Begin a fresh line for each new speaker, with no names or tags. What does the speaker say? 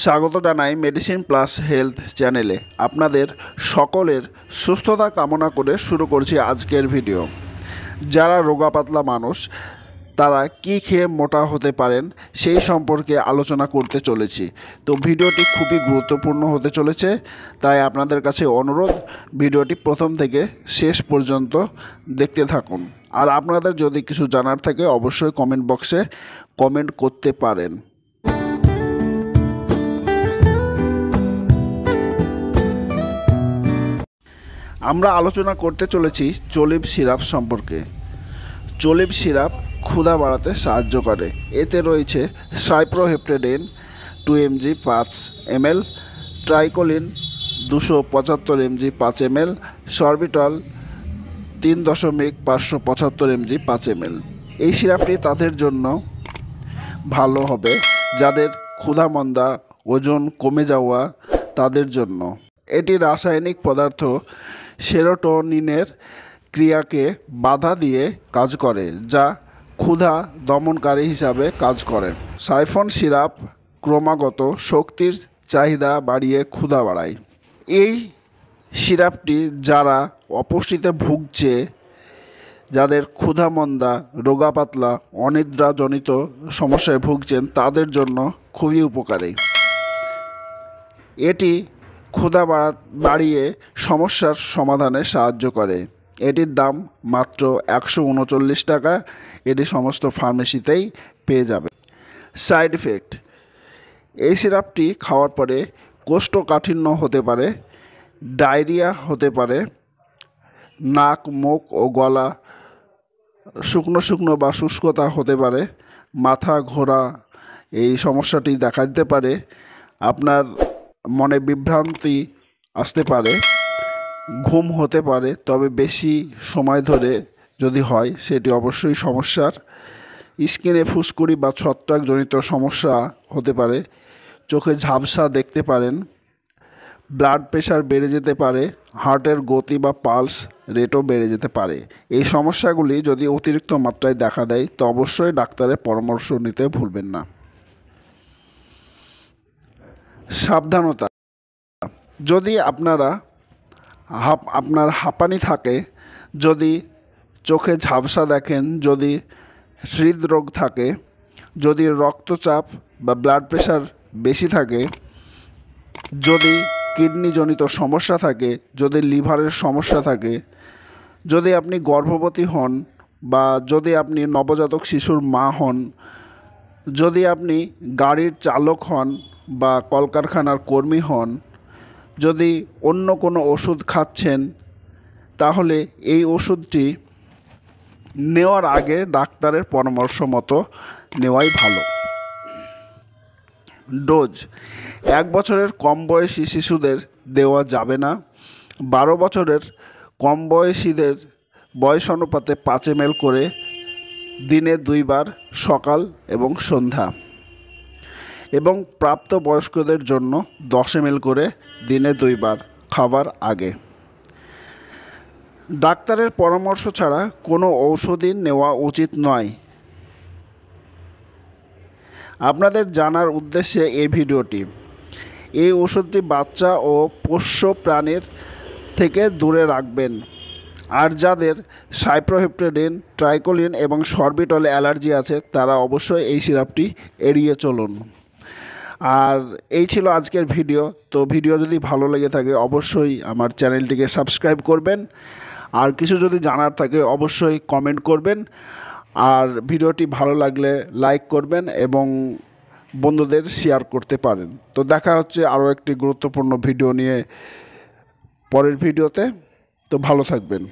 স্বাগত জানাই medicine plus health চ্যানেলে। আপনাদের সকলের সুস্থতা কামনা করে শুরু করছি আজকের ভিডিও। যারা রোগা পাতলা মানুষ তারা কি খেয়ে মোটা হতে পারেন সেই সম্পর্কে আলোচনা করতে চলেছি। তো ভিডিওটি খুবই গুরুত্বপূর্ণ হতে চলেছে, তাই আপনাদের কাছে অনুরোধ ভিডিওটি প্রথম থেকে শেষ পর্যন্ত দেখতে থাকুন। আর আপনাদের যদি কিছু জানার থাকে অবশ্যই কমেন্ট বক্সে কমেন্ট করতে পারেন। আমরা আলোচনা করতে চলেছি জোলিভ সিরাপ সম্পর্কে। জোলিভ সিরাপ ক্ষুধা বাড়াতে সাহায্য করে। এতে রয়েছে সাইপ্রোহেপ্টেডিন 2 mg 5 ml, tricholine 275 mg 5 ml, sorbitol 3.575 mg 5 ml। এই সিরাপটি তাদের জন্য ভালো হবে যাদের ক্ষুধা মন্দা, ওজন কমে যাওয়া তাদের জন্য। এটি রাসায়নিক পদার্থ সেরোটোনিনের ক্রিয়াকে বাধা দিয়ে কাজ করে, যা ক্ষুধা দমনকারী হিসাবে কাজ করে। সাইফন সিরাপ ক্রমাগত শক্তির চাহিদা বাড়িয়ে ক্ষুধা বাড়ায়। এই সিরাপটি যারা অপুষ্টিতে ভুগছে, যাদের ক্ষুধা মন্দা, রোগা পাতলা, অনিদ্রাজনিত সমস্যায় ভুগছেন তাদের জন্য খুবই উপকারী। এটি ক্ষুধা বাড়িয়ে সমস্যার সমাধানে সাহায্য করে। এটির দাম মাত্র 139 টাকা। এটি সমস্ত ফার্মেসিতেই পেয়ে যাবে। সাইড ইফেক্ট: এই সিরাপটি খাওয়ার পরে কোষ্ঠকাঠিন্য হতে পারে, ডায়রিয়া হতে পারে, নাক, মুখ ও গলা শুকনো শুকনো বা শুষ্কতা হতে পারে, মাথা ঘোরা এই সমস্যাটি দেখা দিতে পারে, আপনার মনে বিভ্রান্তি আসতে পারে, ঘুম হতে পারে, তবে বেশি সময় ধরে যদি হয় সেটি অবশ্যই সমস্যার। স্কিনে ফুসকুড়ি বা ছত্রাকজনিত সমস্যা হতে পারে, চোখে ঝাপসা দেখতে পারেন, ব্লাড প্রেশার বেড়ে যেতে পারে, হার্টের গতি বা পালস রেটও বেড়ে যেতে পারে। এই সমস্যাগুলি যদি অতিরিক্ত মাত্রায় দেখা দেয় তো অবশ্যই ডাক্তারের পরামর্শ নিতে ভুলবেন না। সাবধানতা: যদি আপনার হাঁপানি থাকে, যদি চোখে ঝাপসা দেখেন, যদি হৃদরোগ থাকে, যদি রক্তচাপ বা ব্লাড প্রেশার বেশি থাকে, যদি কিডনিজনিত সমস্যা থাকে, যদি লিভারের সমস্যা থাকে, যদি আপনি গর্ভবতী হন বা যদি আপনি নবজাতক শিশুর মা হন, যদি আপনি গাড়ির চালক হন বা কলকারখানার কর্মী হন, যদি অন্য কোনো ওষুধ খাচ্ছেন, তাহলে এই ওষুধটি নেওয়ার আগে ডাক্তারের পরামর্শ মতো নেওয়াই ভালো। ডোজ: 1 বছরের কম বয়সী শিশুদের দেওয়া যাবে না। 12 বছরের কম বয়সীদের বয়স অনুপাতে 5 ml করে দিনে 2 বার, সকাল এবং সন্ধ্যা, এবং প্রাপ্তবয়স্কদের জন্য 10 ml করে দিনে 2 বার, খাবার আগে। ডাক্তারের পরামর্শ ছাড়া কোনো ঔষধই নেওয়া উচিত নয়। আপনাদের জানার উদ্দেশ্যে এই ভিডিওটি। এই ওষুধটি বাচ্চা ও পোষ্য প্রাণীর থেকে দূরে রাখবেন। আর যাদের সাইপ্রোহেপ্টেডিন, ট্রাইকোলিন এবং সরবিটলে অ্যালার্জি আছে তারা অবশ্যই এই সিরাপটি এড়িয়ে চলুন। আর এই ছিল আজকের ভিডিও। তো ভিডিও যদি ভালো লেগে থাকে অবশ্যই আমার চ্যানেলটিকে সাবস্ক্রাইব করবেন। আর কিছু যদি জানার থাকে অবশ্যই কমেন্ট করবেন। আর ভিডিওটি ভালো লাগলে লাইক করবেন এবং বন্ধুদের শেয়ার করতে পারেন। তো দেখা হচ্ছে আরও একটি গুরুত্বপূর্ণ ভিডিও নিয়ে পরের ভিডিওতে। তো ভালো থাকবেন।